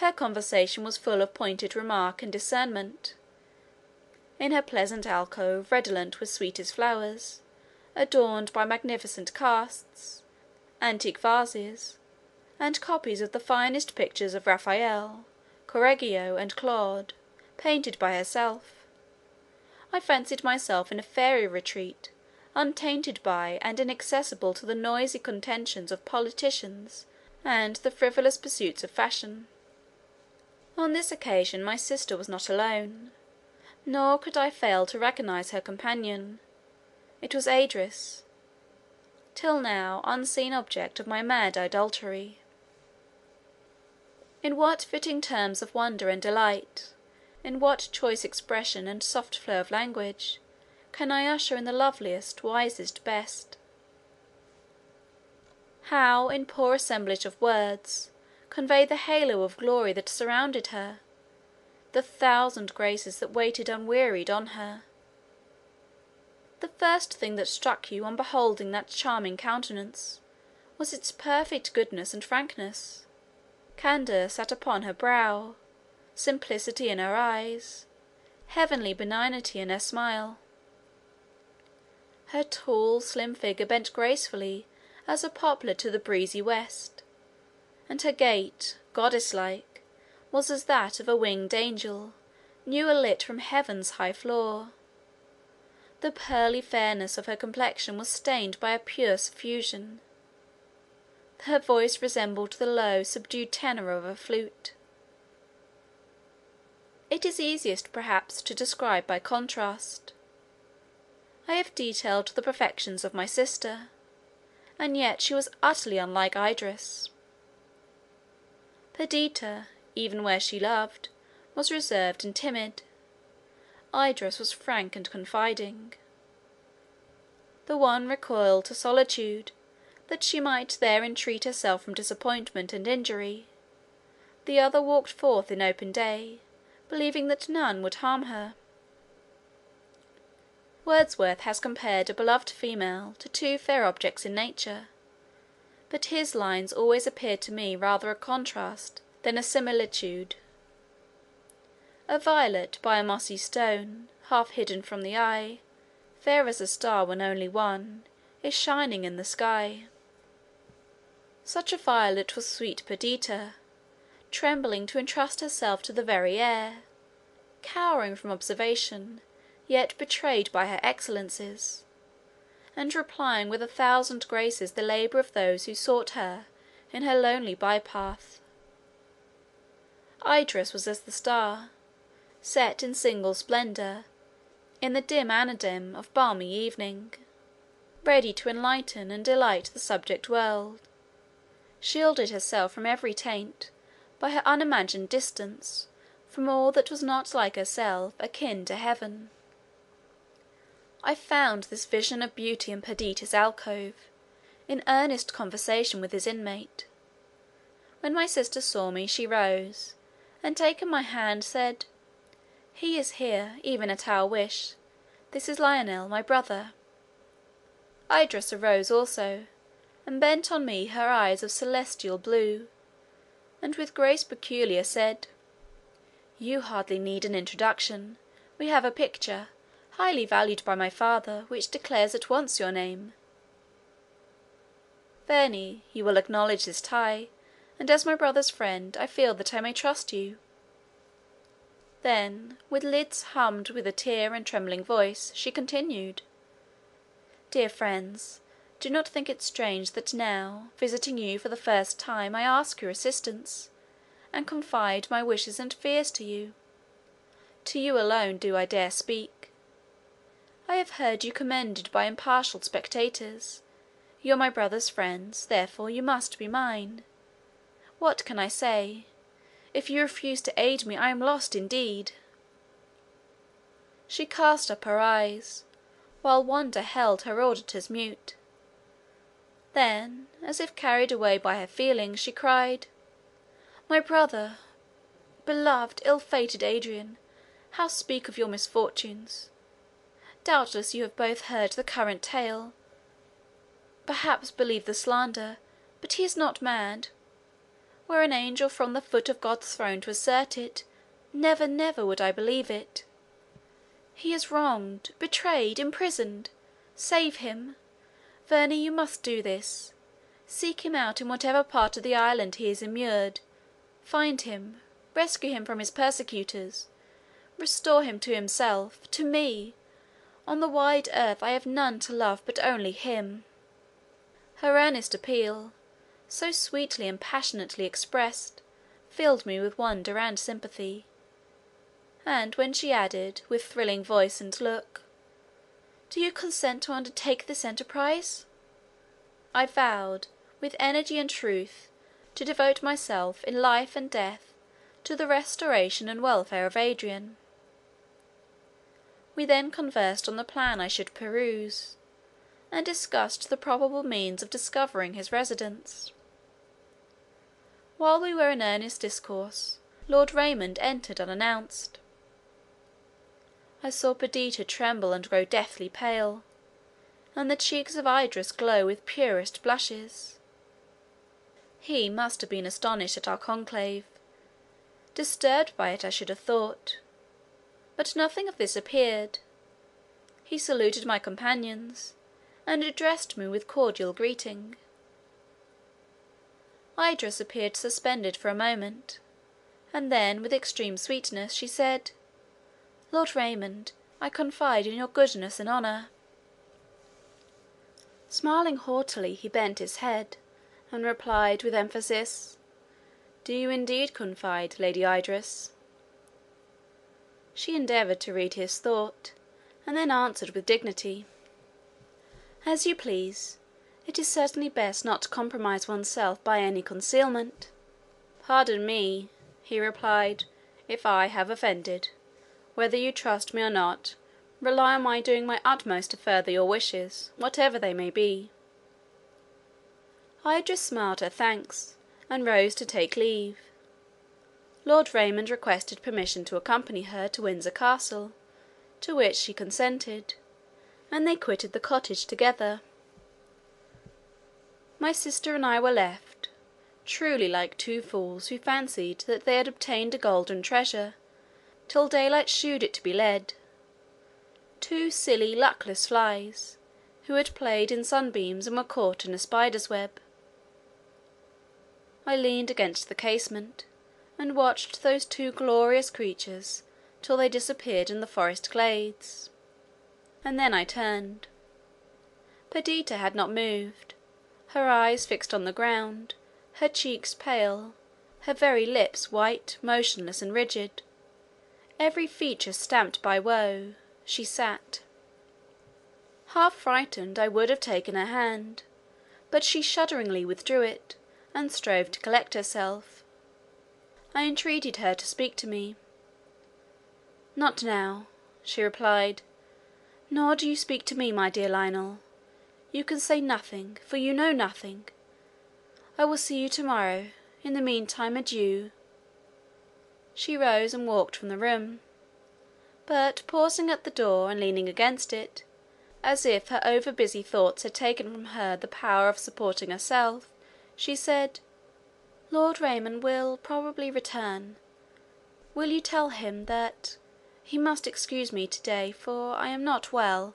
Her conversation was full of pointed remark and discernment. In her pleasant alcove, redolent with sweetest flowers, adorned by magnificent casts, antique vases, and copies of the finest pictures of Raphael, Correggio, and Claude, painted by herself, I fancied myself in a fairy retreat, untainted by and inaccessible to the noisy contentions of politicians and the frivolous pursuits of fashion. On this occasion my sister was not alone, nor could I fail to recognise her companion. It was Idris, till now unseen object of my mad idolatry. In what fitting terms of wonder and delight, in what choice expression and soft flow of language, can I usher in the loveliest, wisest, best? How, in poor assemblage of words, convey the halo of glory that surrounded her, the thousand graces that waited unwearied on her? The first thing that struck you on beholding that charming countenance was its perfect goodness and frankness. Candour sat upon her brow, simplicity in her eyes, heavenly benignity in her smile. Her tall, slim figure bent gracefully as a poplar to the breezy west, and her gait, goddess-like, was as that of a winged angel, new alit from heaven's high floor. The pearly fairness of her complexion was stained by a pure suffusion. Her voice resembled the low, subdued tenor of a flute. It is easiest, perhaps, to describe by contrast. I have detailed the perfections of my sister, and yet she was utterly unlike Idris. Perdita, even where she loved, was reserved and timid. Idris was frank and confiding. The one recoiled to solitude, that she might there entreat herself from disappointment and injury. The other walked forth in open day, believing that none would harm her. Wordsworth has compared a beloved female to two fair objects in nature, but his lines always appeared to me rather a contrast than a similitude. A violet by a mossy stone, half hidden from the eye, fair as a star when only one, is shining in the sky. Such a violet was sweet Perdita, trembling to entrust herself to the very air, cowering from observation, yet betrayed by her excellencies, and replying with 1,000 graces the labour of those who sought her in her lonely by-path. Idris was as the star, set in single splendour, in the dim anadem of balmy evening, ready to enlighten and delight the subject world, shielded herself from every taint by her unimagined distance from all that was not like herself akin to heaven. I found this vision of beauty in Perdita's alcove, in earnest conversation with his inmate. When my sister saw me, she rose, and taking my hand, said, "He is here, even at our wish. This is Lionel, my brother." Idris arose also, and bent on me her eyes of celestial blue, and with grace peculiar said, "You hardly need an introduction. We have a picture, highly valued by my father, which declares at once your name. Verney, you will acknowledge this tie, and as my brother's friend, I feel that I may trust you." Then, with lids hummed with a tear and trembling voice, she continued, "Dear friends, do not think it strange that now, visiting you for the first time, I ask your assistance, and confide my wishes and fears to you. To you alone do I dare speak. I have heard you commended by impartial spectators. You are my brother's friends, therefore you must be mine. What can I say? If you refuse to aid me, I am lost indeed." She cast up her eyes, while wonder held her auditors mute. Then, as if carried away by her feelings, she cried, "My brother, beloved, ill-fated Adrian, how speak of your misfortunes? Doubtless you have both heard the current tale, perhaps believe the slander, but he is not mad. Were an angel from the foot of God's throne to assert it, never, never would I believe it. He is wronged, betrayed, imprisoned. Save him! Verney, you must do this. Seek him out in whatever part of the island he is immured. Find him, rescue him from his persecutors, restore him to himself, to me. On the wide earth I have none to love but only him." Her earnest appeal, so sweetly and passionately expressed, filled me with wonder and sympathy; and when she added, with thrilling voice and look, "Do you consent to undertake this enterprise?" I vowed, with energy and truth, to devote myself, in life and death, to the restoration and welfare of Adrian. We then conversed on the plan I should pursue, and discussed the probable means of discovering his residence. While we were in earnest discourse, Lord Raymond entered unannounced. I saw Perdita tremble and grow deathly pale, and the cheeks of Idris glow with purest blushes. He must have been astonished at our conclave, disturbed by it I should have thought, but nothing of this appeared. He saluted my companions, and addressed me with cordial greeting. Idris appeared suspended for a moment, and then, with extreme sweetness, she said, "Lord Raymond, I confide in your goodness and honour." Smiling haughtily, he bent his head, and replied with emphasis, "Do you indeed confide, Lady Idris?" She endeavoured to read his thought, and then answered with dignity, "As you please. It is certainly best not to compromise oneself by any concealment." "Pardon me," he replied, "if I have offended. Whether you trust me or not, rely on my doing my utmost to further your wishes, whatever they may be." Idris smiled her thanks, and rose to take leave. Lord Raymond requested permission to accompany her to Windsor Castle, to which she consented, and they quitted the cottage together. My sister and I were left, truly like two fools who fancied that they had obtained a golden treasure, till daylight shewed it to be lead; two silly luckless flies, who had played in sunbeams and were caught in a spider's web. I leaned against the casement, and watched those two glorious creatures till they disappeared in the forest glades, and then I turned. Perdita had not moved, her eyes fixed on the ground, her cheeks pale, her very lips white, motionless, and rigid, every feature stamped by woe. She sat. Half frightened, I would have taken her hand, but she shudderingly withdrew it, and strove to collect herself. I entreated her to speak to me. "Not now," she replied, "nor do you speak to me, my dear Lionel. You can say nothing, for you know nothing. I will see you to-morrow. In the meantime, adieu." She rose and walked from the room, but pausing at the door, and leaning against it, as if her over-busy thoughts had taken from her the power of supporting herself, she said, "Lord Raymond will probably return. Will you tell him that he must excuse me to-day, for I am not well.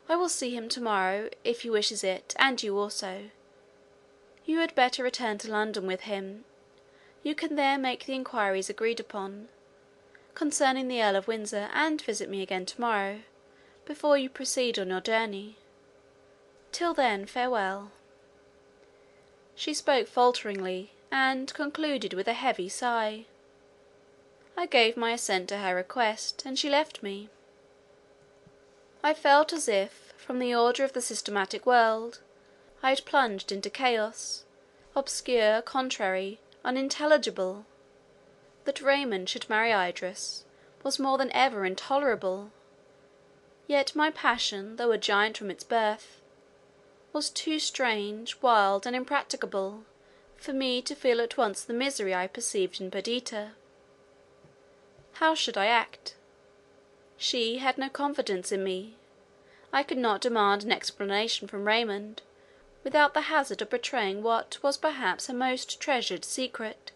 I will see him to-morrow, if he wishes it, and you also. You had better return to London with him. You can there make the inquiries agreed upon, concerning the Earl of Windsor, and visit me again to-morrow, before you proceed on your journey. Till then, farewell." She spoke falteringly, and concluded with a heavy sigh. I gave my assent to her request, and she left me. I felt as if, from the order of the systematic world, I had plunged into chaos, obscure, contrary, unintelligible. That Raymond should marry Idris was more than ever intolerable; yet my passion, though a giant from its birth, was too strange, wild, and impracticable, for me to feel at once the misery I perceived in Perdita. How should I act? She had no confidence in me. I could not demand an explanation from Raymond, without the hazard of betraying what was perhaps her most treasured secret.